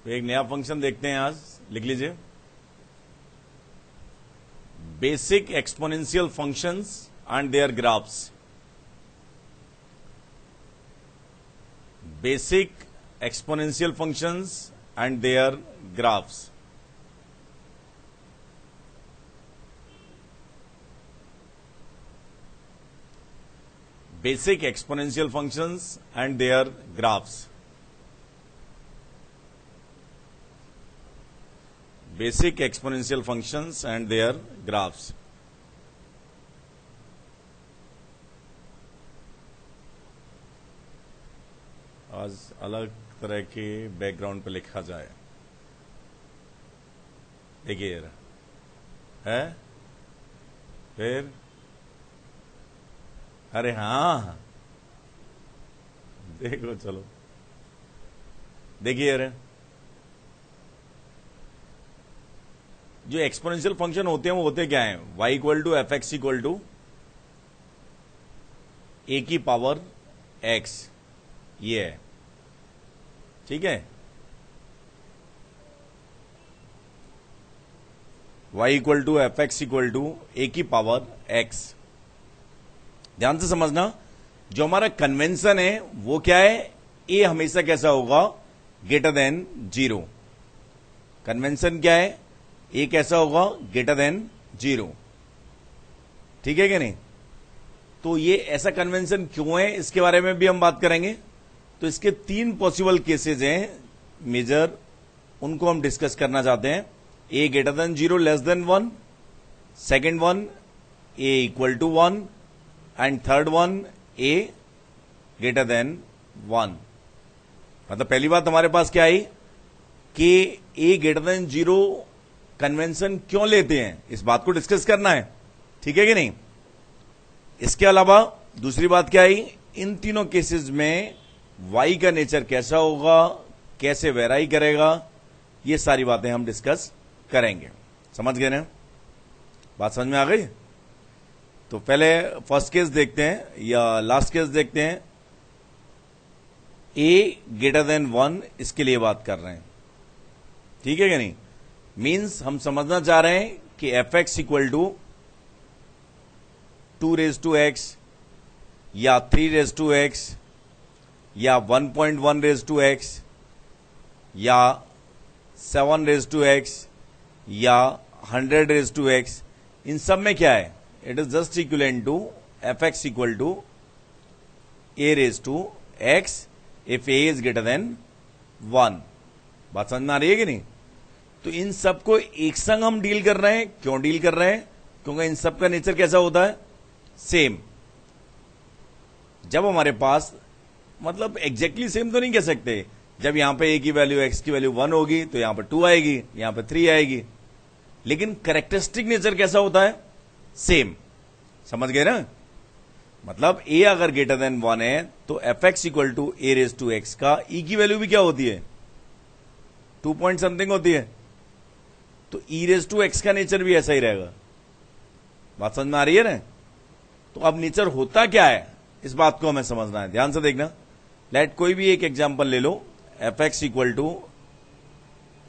तो एक नया फंक्शन देखते हैं आज, लिख लीजिए। Basic exponential functions and their graphs. Basic exponential functions and their graphs. Basic exponential functions and their graphs. Basic exponential functions and their graphs. आज अलग तरह के बैकग्राउंड पे लिखा जाए। देखिए है फिर, अरे हाँ देखो, चलो देखिए यार, जो एक्सपोनेंशियल फंक्शन होते हैं वो होते क्या हैं? y equal to F X equal to A की पावर x, ये है, ठीक है। y equal to F X equal to A की पावर x। ध्यान से समझना, जो हमारा कन्वेंशन है वो क्या है? ए हमेशा कैसा होगा? Greater than 0। कन्वेंशन क्या है? ए कैसा होगा? ग्रेटर देन 0, ठीक है कि नहीं? तो ये ऐसा कन्वेंशन क्यों है, इसके बारे में भी हम बात करेंगे। तो इसके 3 पॉसिबल केसेज हैं मेजर, उनको हम डिस्कस करना चाहते हैं। A greater than 0 less than 1, second one A equal to 1, and third one A greater than 1। मतलब पहली बात हमारे पास क्या आई कि ए ग्रेटर देन 0 कन्वेंशन क्यों लेते हैं, इस बात को डिस्कस करना है, ठीक है कि नहीं? इसके अलावा दूसरी बात क्या आई, इन तीनों केसेस में y का नेचर कैसा होगा, कैसे वेराई करेगा, ये सारी बातें हम डिस्कस करेंगे। समझ गए ना? बात समझ में आ गई? तो पहले फर्स्ट केस देखते हैं या लास्ट केस देखते हैं। a ग्रेटर देन 1, इसके लिए बात कर रहे हैं, ठीक है कि नहीं? मींस हम समझना चाह रहे हैं कि F X equal to 2 raise to X या 3 रेज टू एक्स या 1.1 रेज टू एक्स या 7 रेज टू एक्स या 100 रेज टू एक्स, इन सब में क्या है? It is just equivalent to F X equal to A raise to X if A is greater than 1। बात समझ में आ रही है कि नहीं? तो इन सब को एक संग हम डील कर रहे हैं। क्यों डील कर रहे हैं? क्योंकि इन सब का नेचर कैसा होता है? सेम। जब हमारे पास, मतलब एग्जैक्टली सेम तो नहीं कह सकते, जब यहां पे ए की वैल्यू एक्स की वैल्यू 1 होगी तो यहां पे 2 आएगी, यहां पे 3 आएगी, लेकिन कैरेक्टरिस्टिक नेचर कैसा होता है? सेम। समझ गए ना? मतलब ए अगर ग्रेटर देन 1 है तो F X equal to A raise to X का ई की वैल्यू भी क्या होती है? 2 पॉइंट समथिंग होती है। तो ई रेज टू एक्स का नेचर भी ऐसा ही रहेगा। बात समझ में आ रही है ना? तो अब नेचर होता क्या है, इस बात को हमें समझना है। ध्यान से देखना। लेट कोई भी एक एग्जांपल ले लो, F X equal to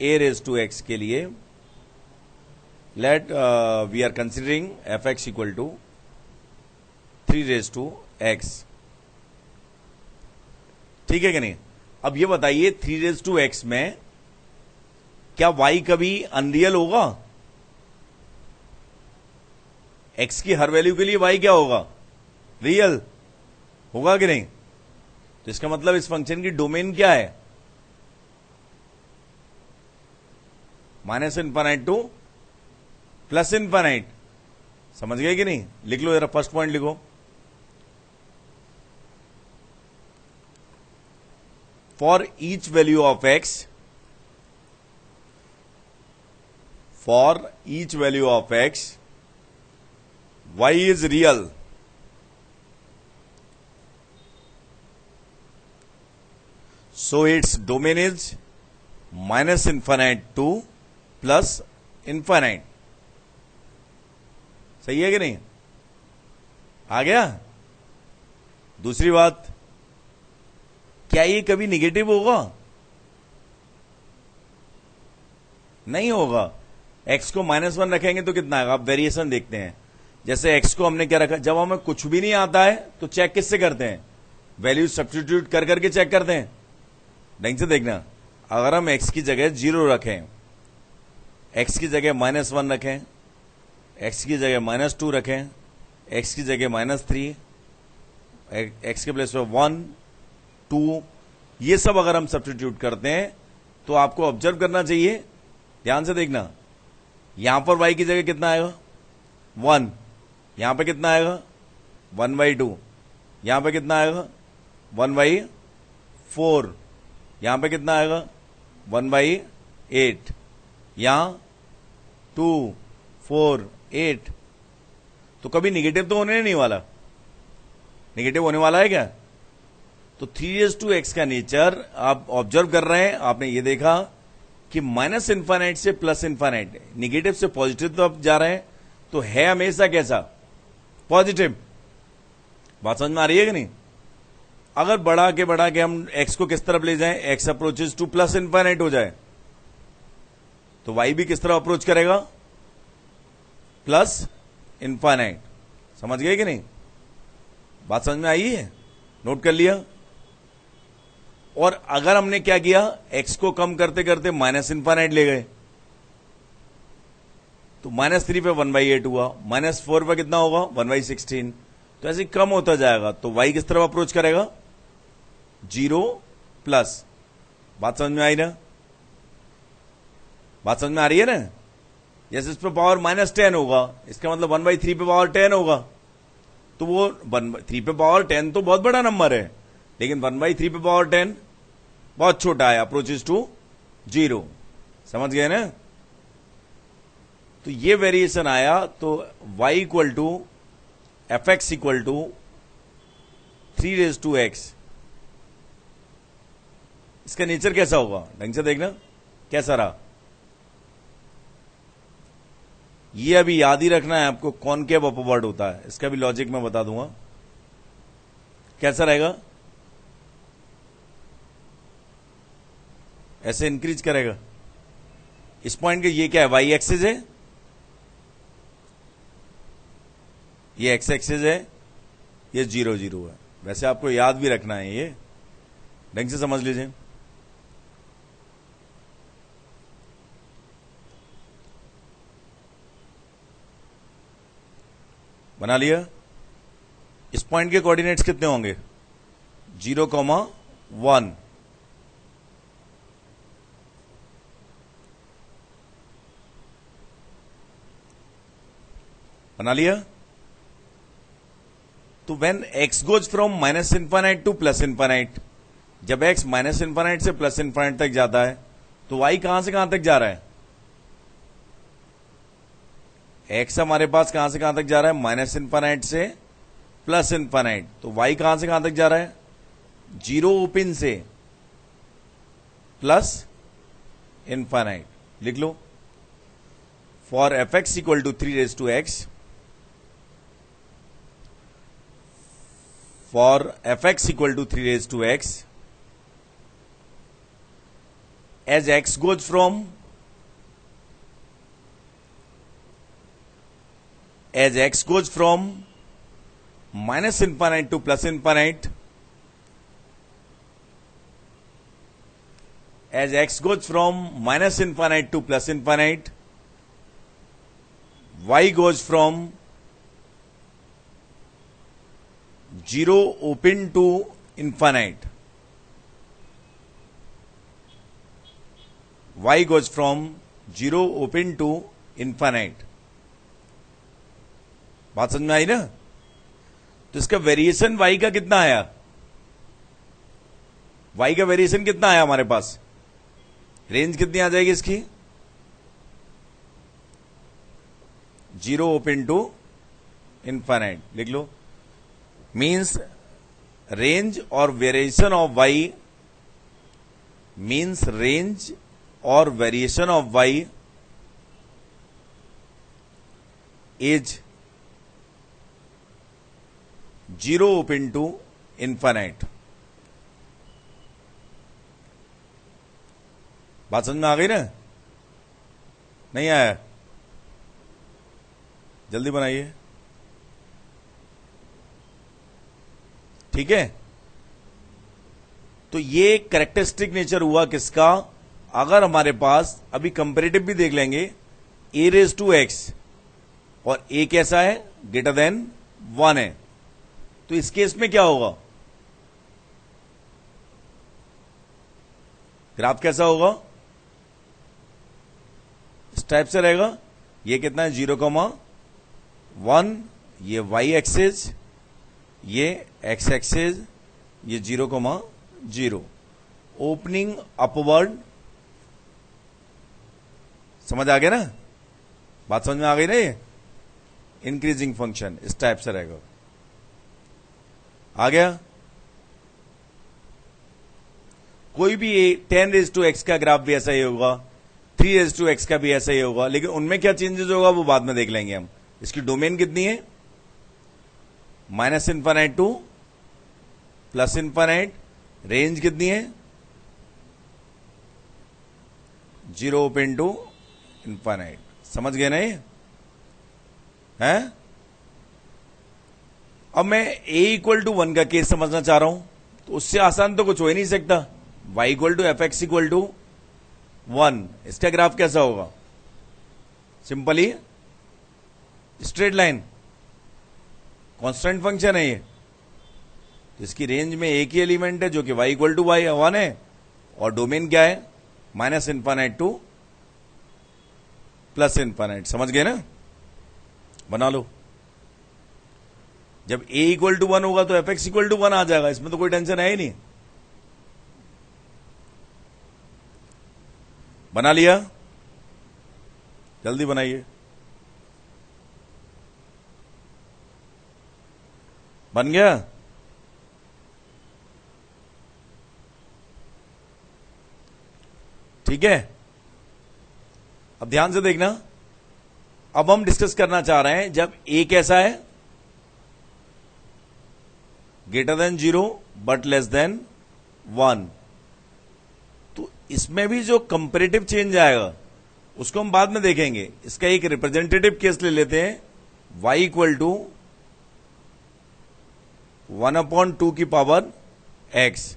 A raise to X के लिए let we are considering F X equal to 3 raise to X, ठीक है कि नहीं? अब ये बताइए 3 रेज टू एक्स में क्या y कभी अनरियल होगा? x की हर वैल्यू के लिए y क्या होगा? रियल होगा कि नहीं? तो इसका मतलब इस फंक्शन की डोमेन क्या है? Minus infinite two plus infinite. समझ गए कि नहीं? लिख लो जरा, फर्स्ट पॉइंट लिखो। For each value of x, for each value of x, y is real. So its domain is minus infinite to plus infinite. सही है कि नहीं? आ गया? दूसरी बात, क्या ये कभी निगेटिव होगा? नहीं होगा। x को -1 रखेंगे तो कितना आएगा? आप वेरिएशन देखते हैं। जैसे x को हमने क्या रखा, जब हमें कुछ भी नहीं आता है तो चेक किससे करते हैं? वैल्यू सब्स्टिट्यूट कर करके चेक करते हैं। ढंग से देखना, अगर हम x की जगह 0 रखें, x की जगह -1 रखें, x की जगह -2 रखें, x की जगह -3, x के प्लेस पे 1, 2, ये सब अगर हम सब्स्टिट्यूट करते हैं तो आपको ऑब्जर्व करना चाहिए, ध्यान से देखना, यहां पर y की जगह कितना आएगा? 1, यहां पे कितना आएगा? 1/2, यहां पे कितना आएगा? 1/4, यहां पे कितना आएगा? 1/8, यहां 2, 4, 8। तो कभी निगेटिव तो होने नहीं वाला, निगेटिव होने वाला है क्या? तो 3x का नेचर आप ऑब्जर्व कर रहे हैं, आपने ये देखा कि -∞ से +∞, निगेटिव से पॉजिटिव तो आप जा रहे हैं, तो है हमेशा कैसा? पॉजिटिव। बात समझ में आ रही है कि नहीं? अगर बढ़ा के हम x को किस तरफ ले जाएं, x अप्रोचेस टू +∞ हो जाए, तो y भी किस तरफ अप्रोच करेगा? +∞। समझ गए कि नहीं? बात समझ में आई है? नोट कर लिया? और अगर हमने क्या किया, x को कम करते करते -∞ ले गए, तो -3 पे 1/8 हुआ, -4 पे कितना होगा? 1/16। तो ऐसे कम होता जाएगा, तो y किस तरफ अप्रोच करेगा? 0+। बात समझ में आई ना? बात समझ में आ रही है ना? जैसे इस पे पावर -10 होगा, इसका मतलब 1/3 पे पावर 10 होगा, तो वो 3 पे पावर 10 तो बहुत बड़ा नंबर है, लेकिन 1/3 पे पावर 10 बहुत छोटा है, अप्रोचेस टू 0। समझ गए ना? तो ये वेरिएशन आया, तो y equal to fx equal to 3x। इसका नेचर कैसा होगा? ढंग से देखना, कैसा रहा? ये अभी याद ही रखना है आपको, कॉनकेव अपवर्ड होता है, इसका भी लॉजिक मैं बता दूंगा कैसा रहेगा। ऐसे इंक्रीज करेगा। इस पॉइंट के ये क्या है? वाई एक्सिस है, ये एक्स एक्सिस है, ये 0, 0 है। वैसे आपको याद भी रखना है, ये ढंग से समझ लीजिए। बना लिया? इस पॉइंट के कोऑर्डिनेट्स कितने होंगे? 0,1। बना लिया? तो when x goes from -∞ to +∞, जब x -∞ से +∞ तक जाता है, तो y कहां से कहां तक जा रहा है? x हमारे पास कहां से कहां तक जा रहा है? -∞ से +∞। तो y कहां से कहां तक जा रहा है? 0 ओपन से +∞। लिख लो, for fx equal to 3x, for fx equal to 3x, as x goes from -∞ to +∞, as x goes from -∞ to +∞, y goes from 0 open to infinite, y goes from 0 open to infinite। बात समझ में आई ना? तो इसका variation y का कितना आया? y का वेरिएशन कितना आया हमारे पास? रेंज कितनी आ जाएगी इसकी? 0 ओपन टू इनफाइनाइट। लिख लो, मीन्स रेंज और variation of y, means range और variation of y is 0 open to infinite. बात समझ में आ गई ना? नहीं आया? जल्दी बनाइए। ठीक है, तो ये कैरेक्टरिस्टिक नेचर हुआ किसका? अगर हमारे पास अभी कंपेरेटिव भी देख लेंगे, ए रेज टू एक्स और ए कैसा है? ग्रेटर देन 1 है। तो इस केस में क्या होगा? ग्राफ कैसा होगा? इस टाइप से रहेगा। ये कितना है? 0,1। ये वाई एक्सिस, ये एक्स एक्सिस, ये 0,0। Opening upward. समझ आ गया ना? बात समझ में आ गई ना? ये इंक्रीजिंग फंक्शन इस टाइप से रहेगा। आ गया? कोई भी 10 रेज टू एक्स का ग्राफ भी ऐसा ही होगा, 3 रेज टू एक्स का भी ऐसा ही होगा, लेकिन उनमें क्या चेंजेस होगा वो बाद में देख लेंगे हम। इसकी डोमेन कितनी है? -∞ टू +∞। रेंज कितनी है? 0 ओपन टू इनफाइनाइट। समझ गए ना ये? हैं? अब मैं a=1 का केस समझना चाह रहा हूं, तो उससे आसान तो कुछ हो ही नहीं सकता। y=fx=1। इसका ग्राफ कैसा होगा? Simply straight line, constant function है ये। तो इसकी रेंज में एक ही एलिमेंट है जो कि y=1 है, और डोमेन क्या है? -∞ टू +∞। समझ गए ना? बना लो। जब a=1 होगा तो fx=1 आ जाएगा, इसमें तो कोई टेंशन है ही नहीं। बना लिया? जल्दी बनाइए। बन गया? ठीक है, अब ध्यान से देखना। अब हम डिस्कस करना चाह रहे हैं जब a कैसा है? Greater than 0 but less than 1। तो इसमें भी जो कंपेरेटिव चेंज आएगा उसको हम बाद में देखेंगे। इसका एक रिप्रेजेंटेटिव केस ले लेते हैं। y=1/2 की पावर x,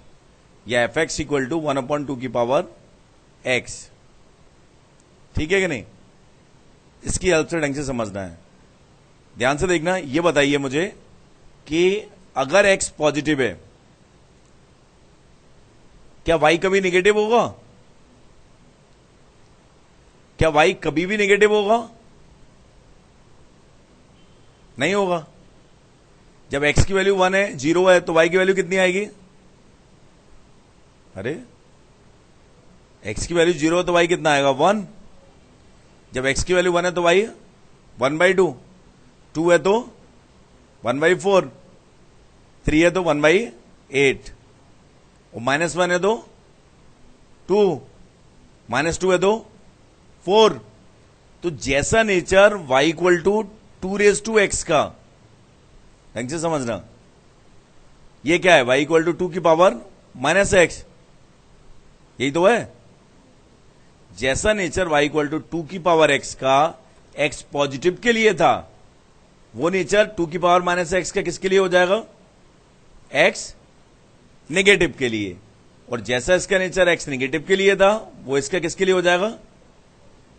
या fx=1/2 की पावर x। ठीक है कि नहीं? इसकी हेल्प से ढंग से समझना है। ध्यान से देखना। यह बताइए मुझे कि अगर x पॉजिटिव है, क्या y कभी नेगेटिव होगा? क्या y कभी भी नेगेटिव होगा? नहीं होगा। जब x की वैल्यू 1 है, 0 है, तो y की वैल्यू कितनी आएगी? अरे, x की वैल्यू 0 है तो y कितना आएगा? 1। जब x की वैल्यू 1 है तो y 1/2, 2 है तो 1/4, 3 है तो 1/8, और -1 है तो 2, -2 है तो 4। तो जैसा नेचर y=2 का, ढंग से समझना, ये क्या है? y=2 की पावर -x, यही तो है। जैसा नेचर y=2 की पावर x का x पॉजिटिव के लिए था, वो नेचर 2 की पावर -x का किसके लिए हो जाएगा? x नेगेटिव के लिए। और जैसा इसका नेचर x नेगेटिव के लिए था, वो इसका किसके लिए हो जाएगा?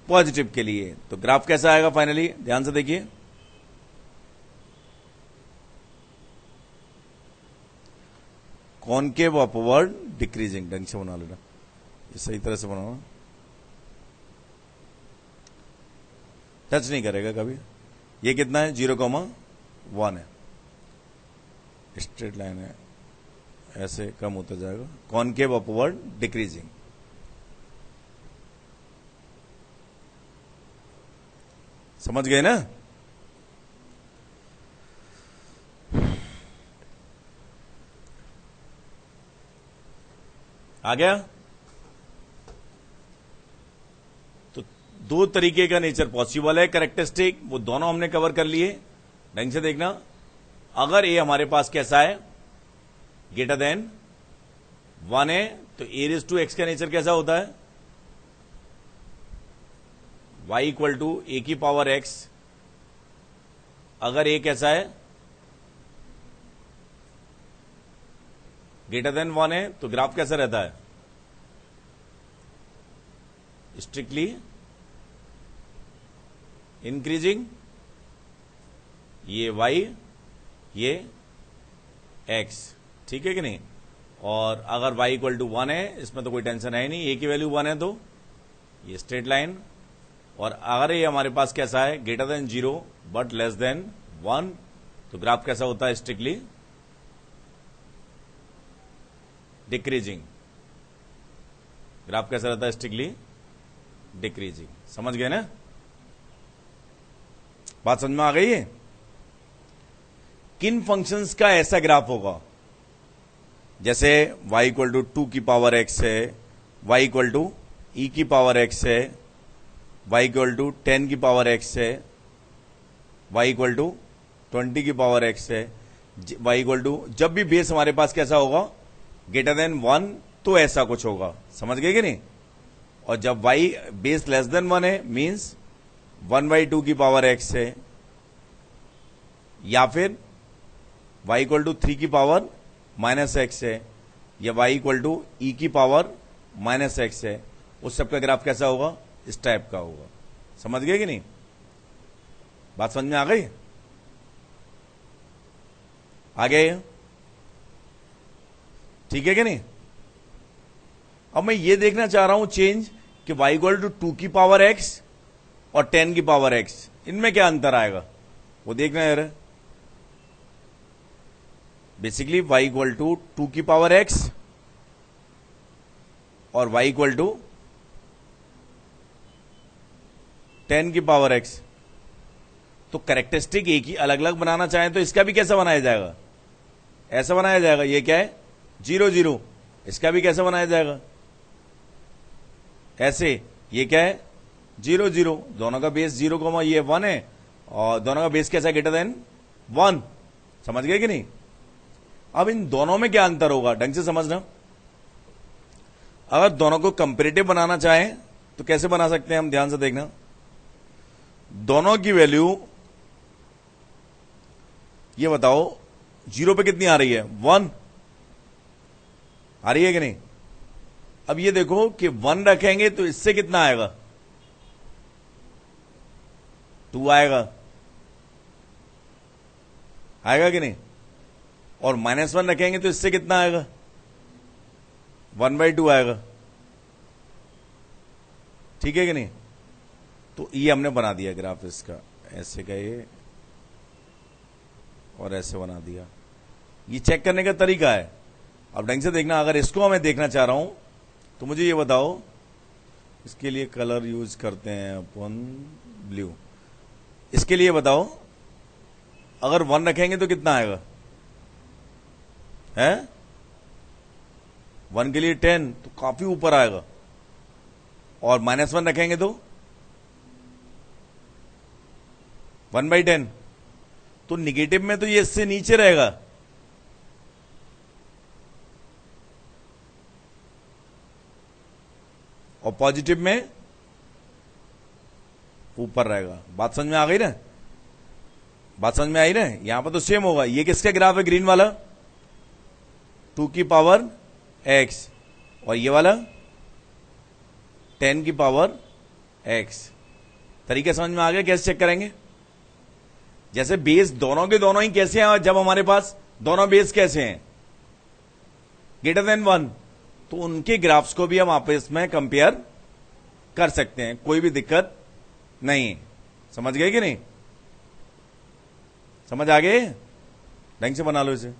पॉजिटिव के लिए। तो ग्राफ कैसा आएगा फाइनली? ध्यान से देखिए। Concave upward decreasing. ढंग से बना लेना, ये सही तरह से बनाना। टच नहीं करेगा कभी। ये कितना है? 0,1 है। स्ट्रेट लाइन है, ऐसे कम होता जाएगा। Concave upward decreasing. समझ गए ना? आ गया? तो दो तरीके का नेचर पॉसिबल है कैरेक्टरिस्टिक, वो दोनों हमने कवर कर लिए। ढंग से देखना। अगर ए हमारे पास कैसा है? ग्रेटर देन 1 है, तो a⁻x का नेचर कैसा होता है? y इक्वल टू ए की पावर x, अगर a कैसा है ग्रेटर देन 1 है तो ग्राफ कैसा रहता है, स्ट्रिक्टली इंक्रीजिंग, ये y ये x, ठीक है कि नहीं। और अगर y इक्वल टू 1 है, इसमें तो कोई टेंशन है ही नहीं, a की वैल्यू 1 है तो ये स्ट्रेट लाइन। और अगर ये हमारे पास कैसा है greater than 0 but less than 1, तो ग्राफ कैसा होता है, स्ट्रिक्टली डिक्रीजिंग। ग्राफ कैसा रहता है, स्ट्रिक्टली डिक्रीजिंग। समझ गए ना, बात समझ में आ गई है। किन फंक्शंस का ऐसा ग्राफ होगा, जैसे y इक्वल टू 2 की पावर x है, y इक्वल टू e की पावर x है, y इक्वल टू 10 की पावर x है, y इक्वल टू 20 की पावर x है, y इक्वल टू, जब भी बेस हमारे पास कैसा होगा ग्रेटर देन 1 तो ऐसा कुछ होगा। समझ गए कि नहीं। और जब y बेस लेस देन 1 है मींस 1/2 की पावर x है, या फिर y इक्वल टू 3 की पावर माइनस x है, या y इक्वल टू e की पावर माइनस x है, उस सब का ग्राफ कैसा होगा, इस टाइप का होगा। समझ गए कि नहीं, बात समझ में आ गई। आ गया ये, ठीक है कि नहीं। अब मैं ये देखना चाह रहा हूं चेंज कि y इक्वल टू 2 की पावर x और 10 की पावर x, इनमें क्या अंतर आएगा वो देखना है। बेसिकली y इक्वल टू 2 की पावर x और y इक्वल टू 10 की पावर x, तो कैरेक्टरिस्टिक एक ही अलग अलग बनाना चाहें तो इसका भी कैसा बनाया जाएगा, ऐसा बनाया जाएगा। ये क्या है 0 0, इसका भी कैसा बनाया जाएगा, ऐसे। ये क्या है 0 0, दोनों का बेस 0, ये 1 है और दोनों का बेस कैसा ग्रेटर देन 1। समझ गए कि नहीं। अब इन दोनों में क्या अंतर होगा ढंग से समझना। अगर दोनों को कंपेरेटिव बनाना चाहें तो कैसे बना सकते हैं हम, ध्यान से देखना। दोनों की वैल्यू ये बताओ 0 पे कितनी आ रही है, 1 आ रही है कि नहीं। अब ये देखो कि 1 रखेंगे तो इससे कितना आएगा, 2 आएगा, आएगा कि नहीं। और -1 रखेंगे तो इससे कितना आएगा, 1/2 आएगा, ठीक है कि नहीं। तो ये हमने बना दिया ग्राफ इसका, ऐसे का ये और ऐसे बना दिया। ये चेक करने का तरीका है। अब ढंग से देखना, अगर इसको मैं देखना चाह रहा हूं तो मुझे ये बताओ, इसके लिए कलर यूज करते हैं अपन ब्लू। इसके लिए बताओ अगर 1 रखेंगे तो कितना आएगा, है 1 के लिए 10 तो काफी ऊपर आएगा, और -1 रखेंगे तो 1/10, तो निगेटिव में तो ये इससे नीचे रहेगा, और पॉजिटिव में ऊपर रहेगा। बात समझ में आ गई ना, बात समझ में आई ना। यहां पर तो सेम होगा। ये किसका ग्राफ है ग्रीन वाला, 2 की पावर x, और ये वाला 10 की पावर x। तरीका समझ में आ गया कैसे चेक करेंगे। जैसे बेस दोनों के दोनों ही कैसे हैं, जब हमारे पास दोनों बेस कैसे हैं ग्रेटर देन 1, तो उनके ग्राफ्स को भी हम आपस में कंपेयर कर सकते हैं, कोई भी दिक्कत नहीं। समझ गए कि नहीं, समझ आ गए। ढंग से बना लो इसे।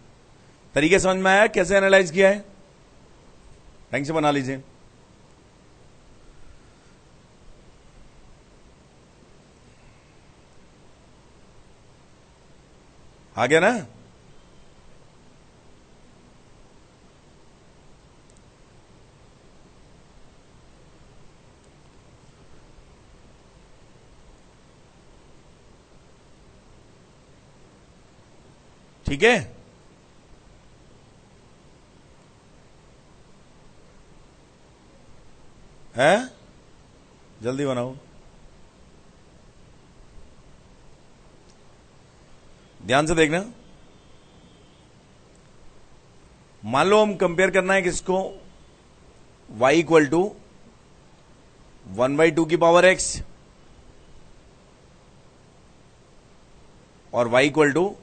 तरीके समझ में आया कैसे एनालाइज किया है, ढंग से बना लीजिए। आ गया ना। ठीक है, है जल्दी बनाओ। ध्यान से देखना, मान लो हम कंपेयर करना है किसको, y इक्वल टू 1/2 की पावर x और y इक्वल टू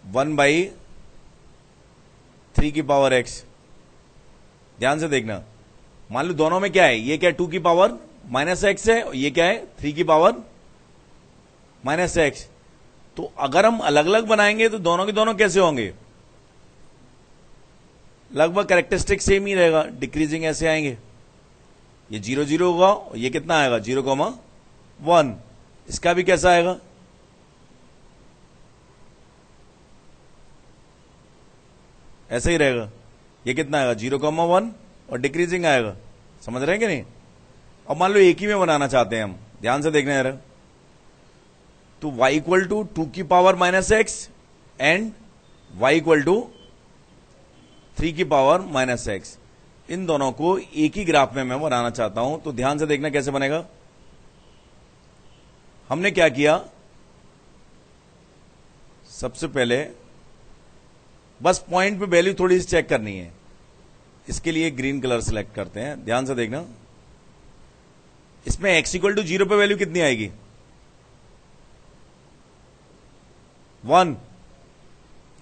1/3 की पावर x। ध्यान से देखना, मान लो दोनों में क्या है, ये क्या है 2 की पावर -x है और ये क्या है 3 की पावर -x। तो अगर हम अलग अलग बनाएंगे तो दोनों के दोनों कैसे होंगे, लगभग कैरेक्टरिस्टिक सेम ही रहेगा, डिक्रीजिंग ऐसे आएंगे, ये 0 0 होगा और ये कितना आएगा 0,1। इसका भी कैसा आएगा, ऐसे ही रहेगा, ये कितना आएगा 0,1 और डिक्रीजिंग आएगा। समझ रहे हैं कि नहीं। और मान लो एक ही में बनाना चाहते हैं हम, ध्यान से देखना यार, तो y इक्वल टू 2 की power -x and y equal to 3 की पावर -x, इन दोनों को एक ही ग्राफ में मैं बनाना चाहता हूं। तो ध्यान से देखना कैसे बनेगा। हमने क्या किया, सबसे पहले बस पॉइंट पे वैल्यू थोड़ी सी चेक करनी है, इसके लिए ग्रीन कलर सेलेक्ट करते हैं। ध्यान से देखना, इसमें x इक्वल टू 0 पे वैल्यू कितनी आएगी 1,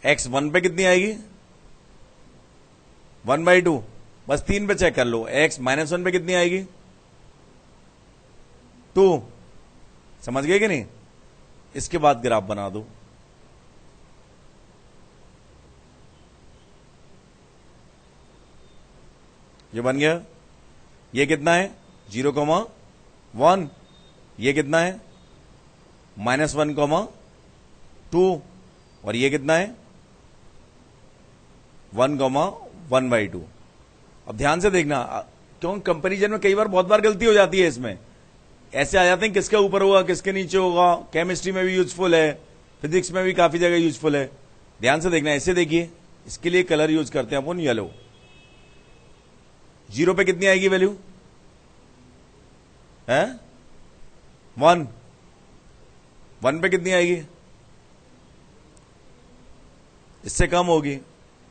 x 1 पे कितनी आएगी 1/2, बस 3 पे चेक कर लो। x -1 पे कितनी आएगी 2। समझ गए कि नहीं। इसके बाद ग्राफ बना दो, ये बन गया। ये कितना है 0,1, ये कितना है -1,2 और ये कितना है 1,1/2। अब ध्यान से देखना, क्यों कंपैरिजन में कई बार बहुत बार गलती हो जाती है, इसमें ऐसे आ जाते हैं किसके ऊपर होगा किसके नीचे होगा। केमिस्ट्री में भी यूजफुल है, फिजिक्स में भी काफी जगह यूजफुल है। ध्यान से देखना, ऐसे देखिए, इसके लिए कलर यूज करते हैं अपन येलो। 0 पे कितनी आएगी वैल्यू है 1 पे कितनी आएगी, इससे कम होगी।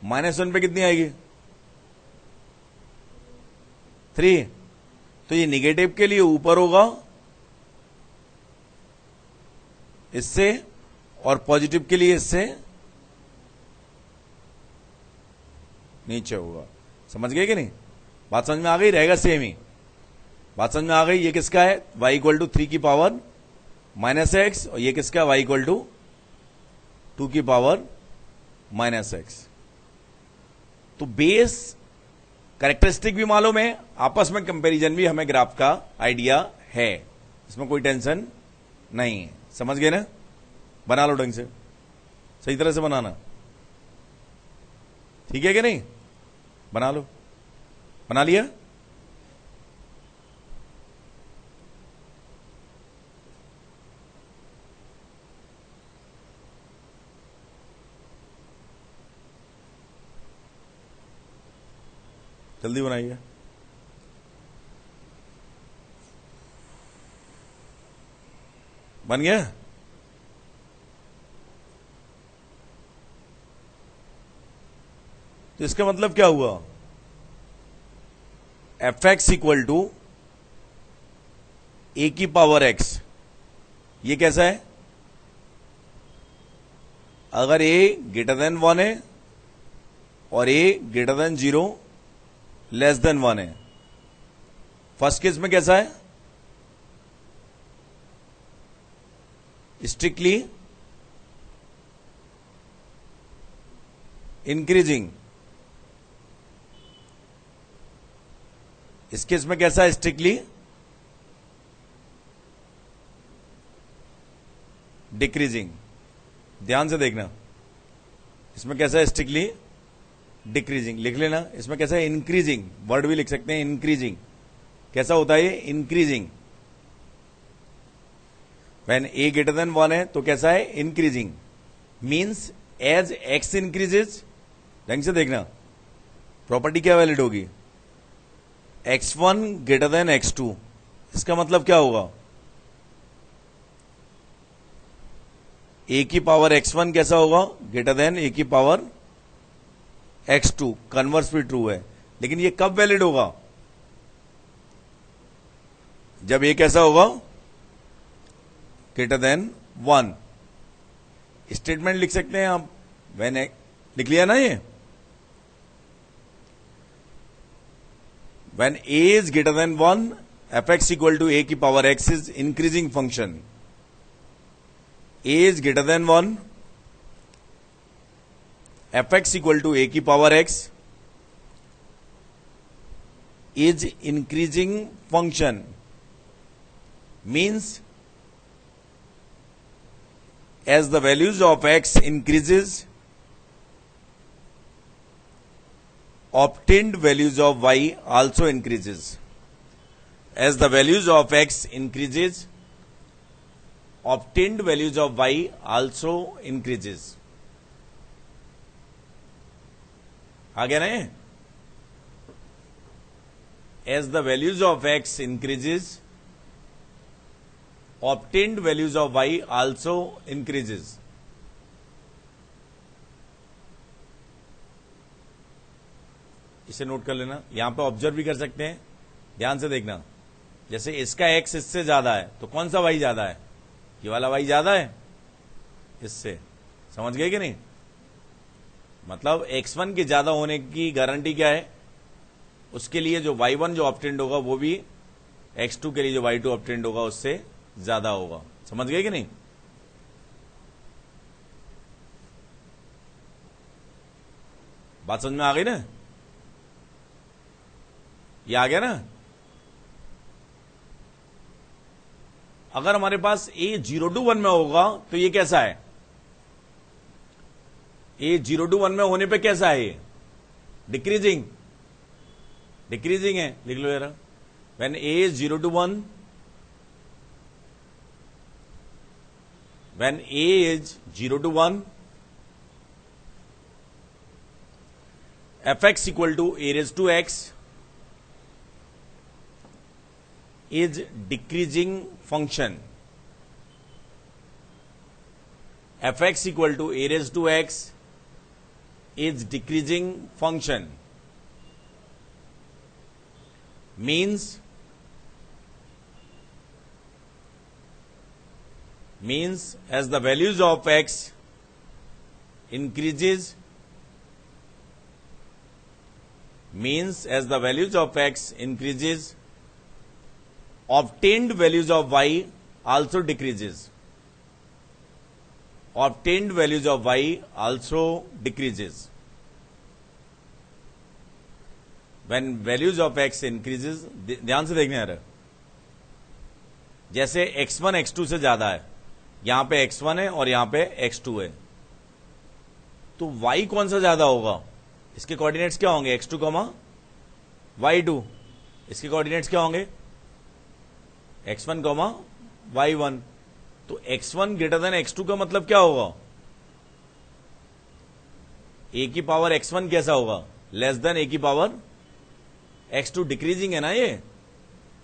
-1 पे कितनी आएगी 3, तो ये निगेटिव के लिए ऊपर होगा इससे, और पॉजिटिव के लिए इससे नीचे होगा। समझ गए कि नहीं, बात समझ में आ गई, रहेगा सेम ही। बात समझ में आ गई। ये किसका है y इक्वल टू 3 की पावर -x और ये किसका है y इक्वल टू 2 की पावर -x। तो बेस कैरेक्टरिस्टिक भी मालूम है, आपस में कंपैरिजन भी हमें ग्राफ का आइडिया है, इसमें कोई टेंशन नहीं है। समझ गए ना। बना लो ढंग से, सही तरह से बनाना, ठीक है कि नहीं। बना लो, बना लिया। जल्दी बनाइए। बन गया। तो इसका मतलब क्या हुआ, fx इक्वल टू a की पावर x। ये कैसा है, अगर a > 1 है और a > 0 लेस देन 1 है, फर्स्ट केस में कैसा है, स्ट्रिक्टली इंक्रीजिंग। इस केस में कैसा है, स्ट्रिक्टली डिक्रीजिंग। ध्यान से देखना, इसमें कैसा है, स्ट्रिक्टली डिक्रीजिंग। लिख लेना, इसमें कैसा है, इंक्रीजिंग, वर्ड भी लिख सकते हैं इंक्रीजिंग। कैसा होता है ये, इंक्रीजिंग। व्हेन a > 1 है तो कैसा है, increasing. Means as x increases, ढंग से देखना, प्रॉपर्टी क्या वैलिड होगी, x1 > x2। इसका मतलब क्या होगा, ए की पावर x1 कैसा होगा, ग्रेटर देन ए की पावर x2, कन्वर्स भी ट्रू है। लेकिन ये कब वैलिड होगा, जब ये कैसा होगा, ग्रेटर देन 1। स्टेटमेंट लिख सकते हैं आप, व्हेन लिख लिया ना ये, when a is greater than 1, fx equal to a की power x is increasing function। a is greater than 1, fx equal to a की power x is increasing function, means as the values of x increases, obtained values of y also increases। As the values of x increases, obtained values of y also increases। आ गया ना ये? As the values of x increases, obtained values of y also increases। इसे note कर लेना, यहां पे observe भी कर सकते हैं, ध्यान से देखना। जैसे इसका x इससे ज्यादा है तो कौन सा y ज्यादा है, ये वाला y ज्यादा है इससे, समझ गए कि नहीं। मतलब x1 के ज्यादा होने की गारंटी क्या है, उसके लिए जो y1 जो ऑब्टेंड होगा वो भी x2 के लिए जो y2 ऑब्टेंड होगा उससे ज्यादा होगा। समझ गए कि नहीं। बात समझ में आ गई ना, ये आ गया ना। अगर हमारे पास a 0 to 1 में होगा तो ये कैसा है, a 0 to 1 में होने पे कैसा है, ये डिक्रीजिंग, डिक्रीजिंग है, लिख लो जरा। When a is 0 to 1, when a is 0 to 1, fx equal to a raised to x is decreasing function। fx equal to a raised to x is decreasing function, means as the values of x increases, obtained values of y also decreases, obtained values of y also decreases। when values of x increases, ध्यान से देखने आ रहा है, जैसे x1 x2 से ज्यादा है, यहां पे x1 है और यहां पे x2 है, तो y कौन सा ज्यादा होगा, इसके कोऑर्डिनेट्स क्या होंगे, x2, y2। इसके कोऑर्डिनेट्स क्या होंगे, x1, y1। तो x1 ग्रेटर देन x2 का मतलब क्या होगा, a की पावर x1 कैसा होगा, लेस देन a की पावर x2, डिक्रीजिंग है ना ये,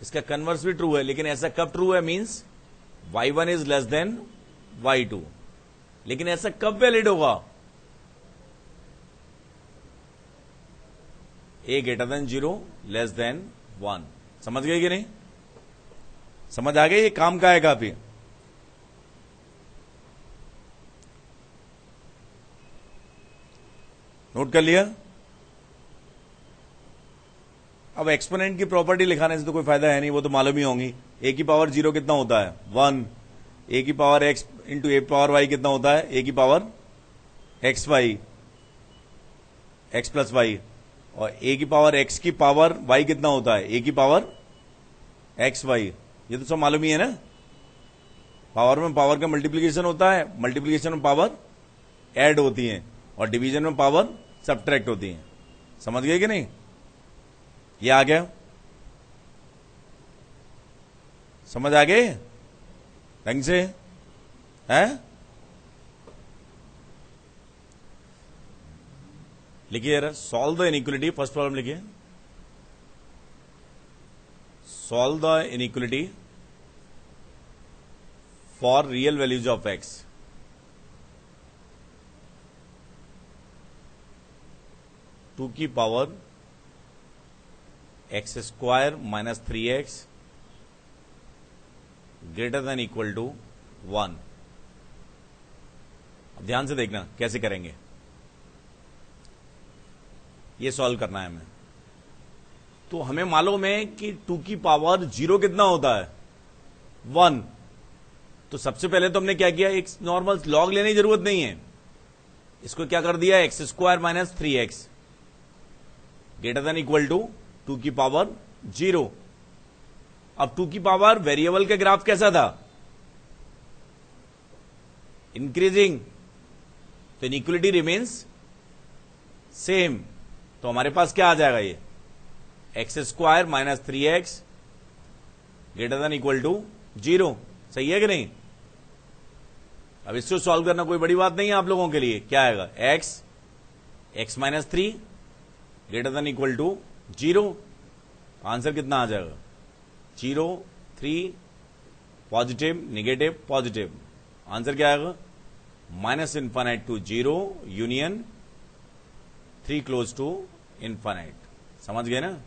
इसका कन्वर्स भी ट्रू है। लेकिन ऐसा कब ट्रू है, means y1 is less than y2। लेकिन ऐसा कब वैलिड होगा, a greater than 0, less than 1। समझ गए कि नहीं, समझ आ गई, ये काम का है काफी। नोट कर लिया। अब एक्सपोनेंट की प्रॉपर्टी लिखाने से तो कोई फायदा है नहीं, वो तो मालूम ही होंगी। a की पावर 0 कितना होता है, 1। a की power x into a power y कितना होता है, a की power x y, x plus Y. और a की पावर x की पावर y कितना होता है, a की पावर x y। ये तो सब मालूम ही है ना। पावर में पावर का मल्टीप्लीकेशन होता है, मल्टीप्लीकेशन में पावर ऐड होती है और डिवीजन में पावर सबट्रैक्ट होती है। समझ गए कि नहीं, ये आ गया, समझ आ गए ढंग से है। लिखिए यार, solve the inequality. First problem लिखिए, solve the inequality for real values of X. 2 की power x square minus 3x greater than equal to 1। अब ध्यान से देखना कैसे करेंगे, ये सॉल्व करना है हमें। तो हमें मालूम है कि 2 की पावर 0 कितना होता है, 1। तो सबसे पहले तो हमने क्या किया, एक नॉर्मल लॉग लेने की जरूरत नहीं है, इसको क्या कर दिया, X square minus 3x greater than equal to 2 की पावर 0। अब 2 की पावर वेरिएबल का ग्राफ कैसा था, इंक्रीजिंग, तो इनइक्वलिटी रिमेन्स सेम। तो हमारे पास क्या आ जाएगा, ये X square minus 3x greater than equal to 0। सही है कि नहीं। अब इसको सॉल्व करना कोई बड़ी बात नहीं है आप लोगों के लिए। क्या आएगा, x minus 3 greater than equal to 0। Answer कितना आ जाएगा, 0, 3, पॉजिटिव, नेगेटिव, पॉजिटिव। आंसर क्या आएगा, minus infinite to 0 union 3 close to infinite. समझ गए ना,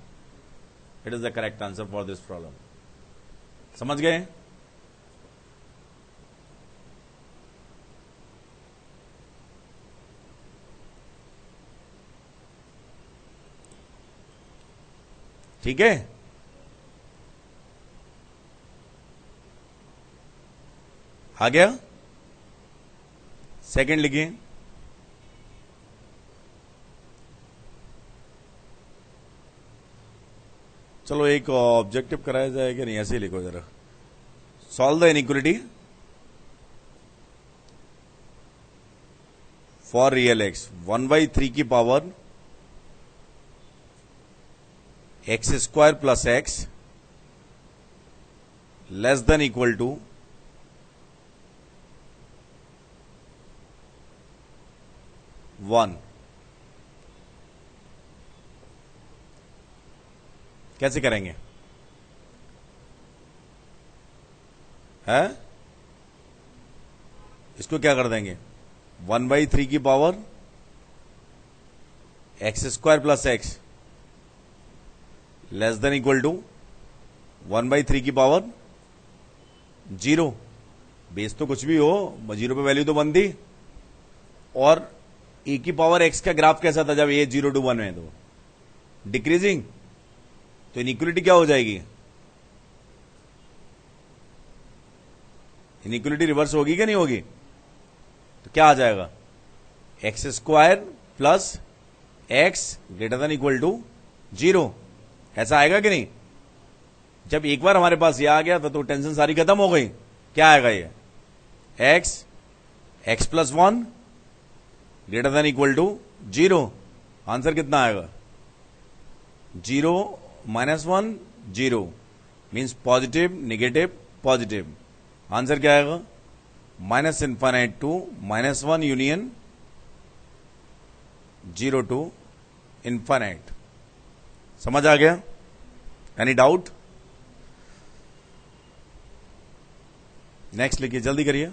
it is the correct answer for this problem. समझ गए। ठीक है, आ गया। सेकंड लिखिए, चलो एक ऑब्जेक्टिव कराया जाएगा, नहीं ऐसे ही लिखो जरा। Solve the inequality for real x 1/3 की power x square plus x less than equal to 1। कैसे करेंगे, है इसको क्या कर देंगे, 1/3 की power x square plus x less than equal to 1/3 की पावर 0। बेस तो कुछ भी हो, 0 पे वैल्यू तो बनती। और e की पावर x का ग्राफ कैसा था जब a 0 to 1 है, तो डिक्रीजिंग। तो इनइक्वलिटी क्या हो जाएगी, इनइक्वलिटी रिवर्स होगी क्या नहीं होगी। तो क्या आ जाएगा, x square plus x greater than equal to 0। ऐसा आएगा कि नहीं। जब एक बार हमारे पास ये आ गया तो टेंशन सारी खत्म हो गई। क्या आएगा, ये x plus 1 greater than equal to 0। Answer कितना आएगा, 0 minus 1 0 means positive, negative, positive. Answer क्या आएगा, minus infinite to -1 union 0 to infinite. समझ आ गया, एनी डाउट। नेक्स्ट लिखिए, जल्दी करिए।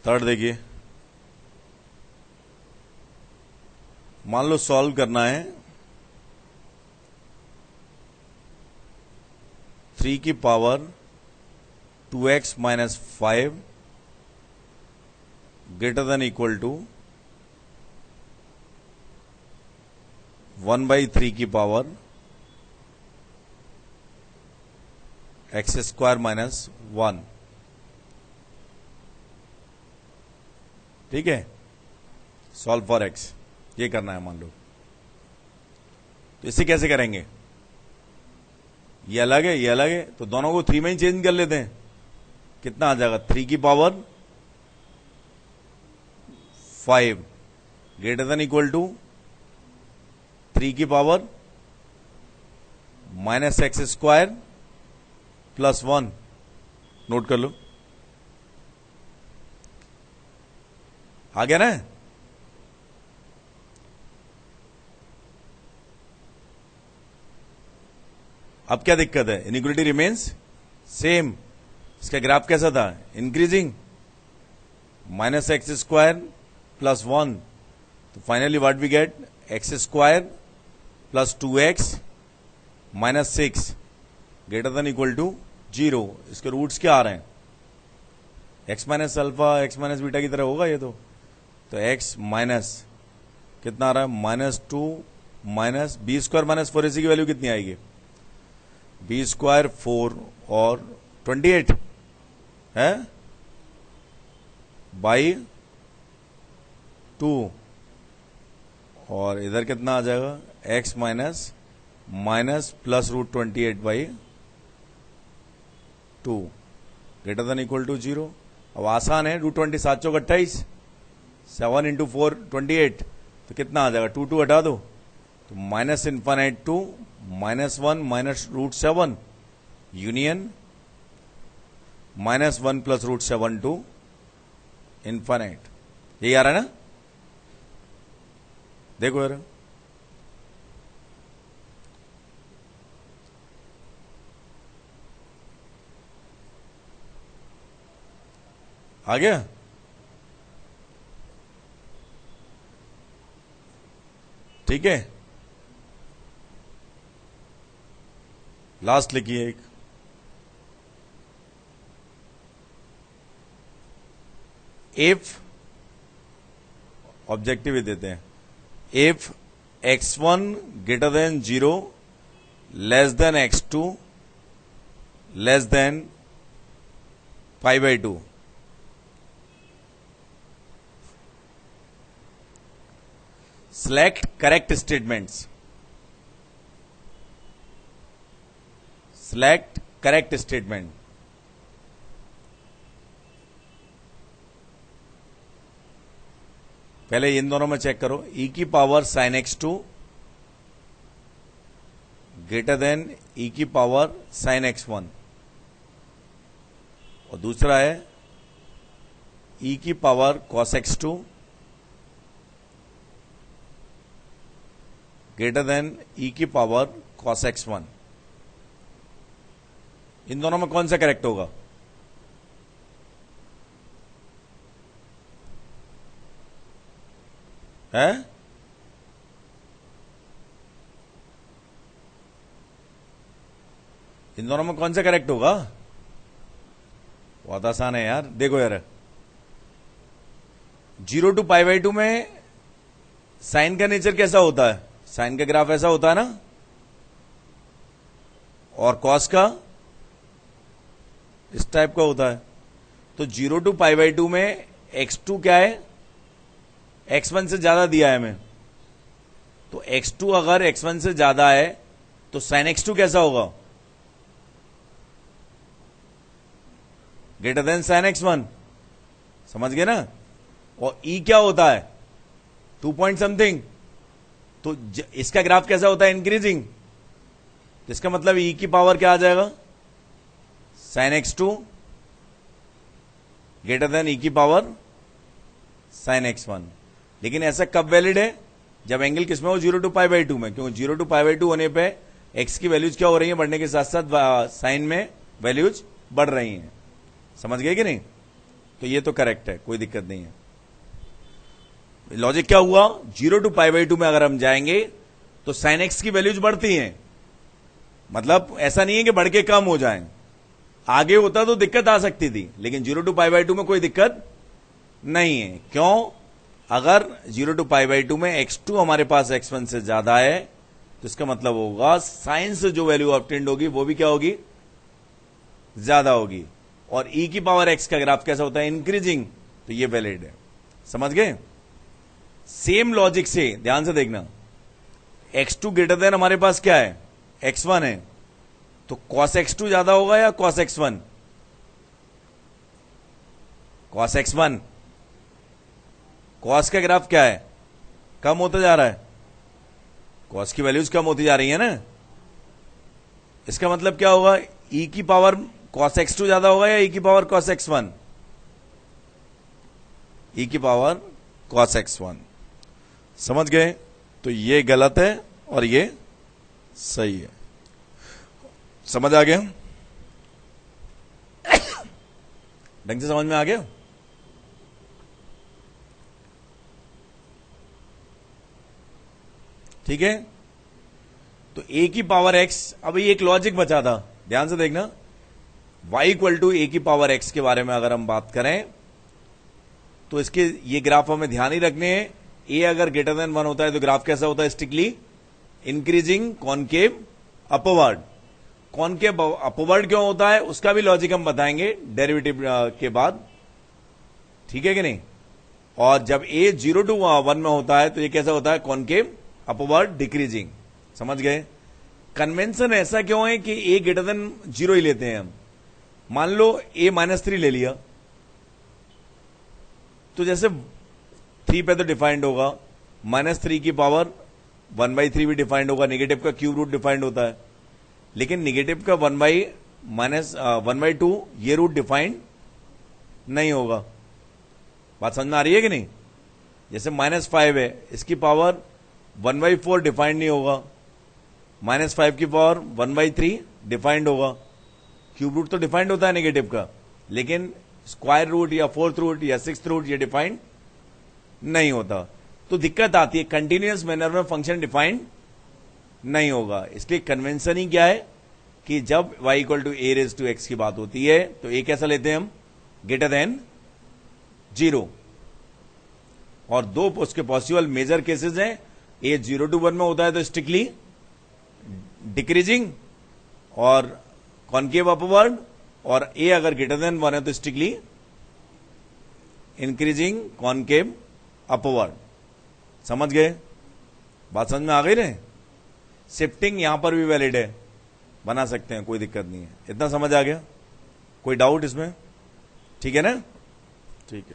थर्ड देखिए, मान लो सॉल्व करना है 3 की power 2x minus 5 greater than equal to 1/3 की पावर एक्स स्क्वायर माइनस 1। ठीक है, सॉल्व फॉर एक्स, ये करना है मान लो। तो इसे कैसे करेंगे, ये अलग है, ये अलग है, तो दोनों को 3 में ही चेंज कर लेते हैं। कितना आ जाएगा, 3 की power 5 greater than equal to 3 की power minus x square plus 1। Note कर लो, आ गया ना। अब क्या दिक्कत है? Inequality remains same. इसका ग्राफ कैसा था? Increasing. Minus x square plus 1, तो finally what we get? X square plus 2x minus 6 greater than equal to 0। इसके रूट्स क्या आ रहे हैं? x minus alpha x minus beta की तरह होगा ये तो x माइनस कितना आ रहा है? -2 minus B square minus 4ac की वैल्यू कितनी आएगी? बी स्क्वायर 4 और 28 है बाई 2, और इधर कितना आ जाएगा? x minus minus plus root 28 by 2 greater than equal to 0। अब आसान है, 220 7 चौक 28, 7 इंटू 4 28, तो कितना आ जाएगा? 2 2 हटा दो, तो minus infinite to -1 minus root 7 union -1 plus root 7 to infinite. यही आ रहा है ना? देखो यार, आ गया? ठीक है, लास्ट लिखिए एक। इफ ऑब्जेक्टिव ही देते हैं, if x1 greater than 0 less than x2 less than π/2, select correct statements. Select correct statement. पहले इन दोनों में चेक करो। e की power sin x2 greater than e की पावर sin x1, और दूसरा है e की power cos x2 greater than e की पावर cos x1। इन दोनों में कौन सा करेक्ट होगा? है? इन दोनों में कौन सा करेक्ट होगा? बहुत आसान है यार, देखो यार, 0 टू π/2 में साइन का नेचर कैसा होता है? साइन का ग्राफ ऐसा होता है ना, और कॉस का इस टाइप का होता है। तो 0 टू π/2 में x2 क्या है? x1 से ज्यादा दिया है हमें, तो x2 अगर x1 से ज्यादा है तो sin x2 कैसा होगा? Greater than sin x1। समझ गए ना? और e क्या होता है? 2 पॉइंट समथिंग, तो इसका ग्राफ कैसा होता है? इंक्रीजिंग। तो इसका मतलब e की पावर क्या आ जाएगा? sin x2 greater than e की पावर sin x1। लेकिन ऐसा कब वैलिड है? जब एंगल किसमें हो? 0 टू π/2 में, क्योंकि 0 टू π/2 होने पे x की वैल्यूज क्या हो रही है? बढ़ने के साथ साथ साइन में वैल्यूज बढ़ रही हैं। समझ गए कि नहीं? तो ये तो करेक्ट है, कोई दिक्कत नहीं है। लॉजिक क्या हुआ? 0 टू π/2 में अगर हम जाएंगे तो sin x की वैल्यूज बढ़ती हैं, मतलब ऐसा नहीं है कि बढ़ के कम हो जाएं। आगे होता तो दिक्कत आ सकती थी, लेकिन 0 टू π/2 में कोई दिक्कत नहीं है। क्यों? अगर 0 टू π/2 में x2 हमारे पास x1 से ज्यादा है, तो इसका मतलब होगा साइन से जो वैल्यू ऑब्टेन्ड होगी वो भी क्या होगी? ज्यादा होगी। और e की पावर x का ग्राफ कैसा होता है? इंक्रीजिंग। तो ये वैलिड है। समझ गए? सेम लॉजिक से ध्यान से देखना, x2 ग्रेटर देन हमारे पास क्या है? x1 है, तो cos x2 ज्यादा होगा या cos x1? cos x1। cos का ग्राफ क्या है? कम होता जा रहा है, cos की वैल्यूज कम होती जा रही है ना। इसका मतलब क्या होगा? e की पावर cos x2 ज्यादा होगा या e की पावर cos x1? e की पावर cos x1। समझ गए? तो ये गलत है और ये सही है। समझ आ गया? ढंग से समझ में आ गया? ठीक है, तो a की पावर x, अब ये एक लॉजिक बचा था, ध्यान से देखना, y इक्वल टू a की पावर x के बारे में अगर हम बात करें तो इसके ये ग्राफ हमें ध्यान ही रखने हैं। a अगर ग्रेटर देन 1 होता है तो ग्राफ कैसा होता है? Strictly increasing concave upward. Concave upward क्यों होता है उसका भी लॉजिक हम बताएंगे डेरिवेटिव के बाद, ठीक है कि नहीं? और जब a 0 to 1 में होता है तो ये कैसा होता है? Concave upward decreasing. समझ गए? कन्वेंशन ऐसा क्यों है कि a ग्रेटर देन 0 ही लेते हैं हम। मान लो a -3 ले लिया तो जैसे 3 पे तो डिफाइंड होगा, -3 की पावर 1/3 भी डिफाइंड होगा, नेगेटिव का क्यूब रूट डिफाइंड होता है, लेकिन नेगेटिव का 1/2 ये रूट डिफाइंड नहीं होगा। बात समझ में आ रही है कि नहीं? जैसे -5 है, इसकी पावर 1/4 डिफाइंड नहीं होगा, -5 की पावर 1/3 डिफाइंड होगा। क्यूब रूट तो डिफाइंड होता है नेगेटिव का, लेकिन स्क्वायर रूट या 4th रूट या 6th रूट ये डिफाइंड नहीं होता, तो दिक्कत आती है। कंटिन्यूअस मैनर में फंक्शन डिफाइंड नहीं होगा, इसलिए कन्वेंशन ही क्या है कि जब y equal to a raise to x की बात होती है तो a कैसा लेते हैं हम? Greater than 0। और दो उसके पॉसिबल मेजर केसेस हैं, a 0 to 1 में होता है तो स्ट्रिक्टली डिक्रीजिंग और कॉनकेव अपवर्ड, और a अगर ग्रेटर देन 1 है तो स्ट्रिक्टली इंक्रीजिंग कॉनकेव अपवर्ड। समझ गए? बात समझ में आ गई ना? शिफ्टिंग यहां पर भी वैलिड है, बना सकते हैं, कोई दिक्कत नहीं है। इतना समझ आ गया? कोई डाउट इसमें? ठीक है ना? ठीक है।